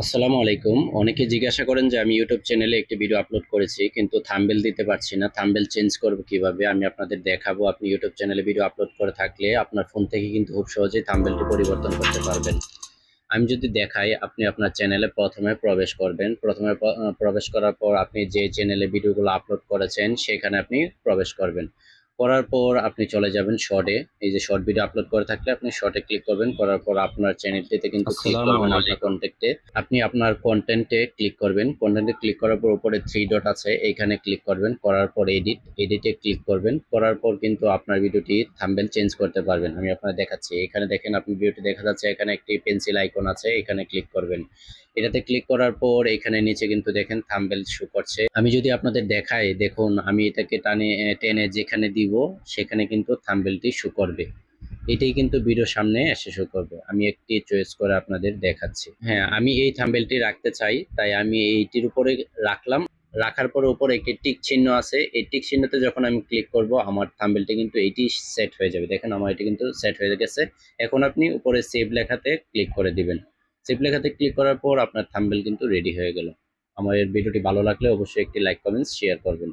আসসালামু আলাইকুম। অনেকে জিজ্ঞাসা করেন যে আমি ইউটিউব চ্যানেলে একটি ভিডিও আপলোড করেছি কিন্তু থাম্বনেল দিতে পারছি না। থাম্বনেল চেঞ্জ করব কিভাবে আমি আপনাদের দেখাবো। আপনি ইউটিউব চ্যানেলে ভিডিও আপলোড করে থাকলে আপনার ফোন থেকে কিন্তু খুব সহজেই থাম্বনেলটি পরিবর্তন করতে পারবেন। আমি যদি দেখাই, আপনি আপনার চ্যানেলে প্রথমে প্রবেশ করবেন। প্রথমে প্রবেশ করার পর আপনি যে চ্যানেলে ভিডিওগুলো আপলোড করেছেন সেখানে আপনি প্রবেশ করবেন। করার পর আপনি চলে যাবেন শর্টে। এই যে শর্ট ভিডিও আপলোড করে থাকলে আপনি শর্টে ক্লিক করবেন। করার পর আপনার চ্যানেলটিতে কিন্তু ক্লিক আসসালামু করবেন, আপনার আলাইকুম। কন্টেন্টে। আপনি আপনার কন্টেন্টে ক্লিক করবেন। কন্টেন্টে ক্লিক করার পর উপরে থ্রি ডট আছে, এইখানে ক্লিক করবেন। করার পর এডিটে ক্লিক করবেন। করার পর কিন্তু আপনার ভিডিওটি থাম্বনেল চেঞ্জ করতে পারবেন। আমি আপনার দেখাচ্ছি। এখানে দেখেন, আপনি ভিডিওটি দেখা যাচ্ছে, এখানে একটি পেন্সিল আইকন আছে, এখানে ক্লিক করবেন। এটাতে ক্লিক করার পর এখানে নিচে কিন্তু দেখেন থাম্বনেল শো করছে। আমি যদি আপনাদের দেখাই, দেখুন আমি এটাকে টেনে যেখানে দিব সেখানে কিন্তু থাম্বনেলটি শো করবে। এটাই কিন্তু ভিডিওর সামনে এসে শো করবে। আমি একটি চয়েস করে আপনাদের দেখাচ্ছি। হ্যাঁ, আমি এই থাম্বনেলটি রাখতে চাই, তাই আমি এইটির উপরে রাখলাম। রাখার পরে উপরে একটি টিক চিহ্ন আছে, এই টিক চিহ্নতে যখন আমি ক্লিক করব আমার থাম্বনেলটি কিন্তু এইটি সেট হয়ে যাবে। দেখেন আমার এটি কিন্তু সেট হয়ে গেছে। এখন আপনি উপরে সেভ লেখাতে ক্লিক করে দিবেন। সেভ লেখাতে ক্লিক করার পর আপনার থাম্বনেল কিন্তু রেডি হয়ে গেল। আমার এই ভিডিওটি ভালো লাগলে অবশ্যই একটি লাইক, কমেন্টস, শেয়ার করবেন।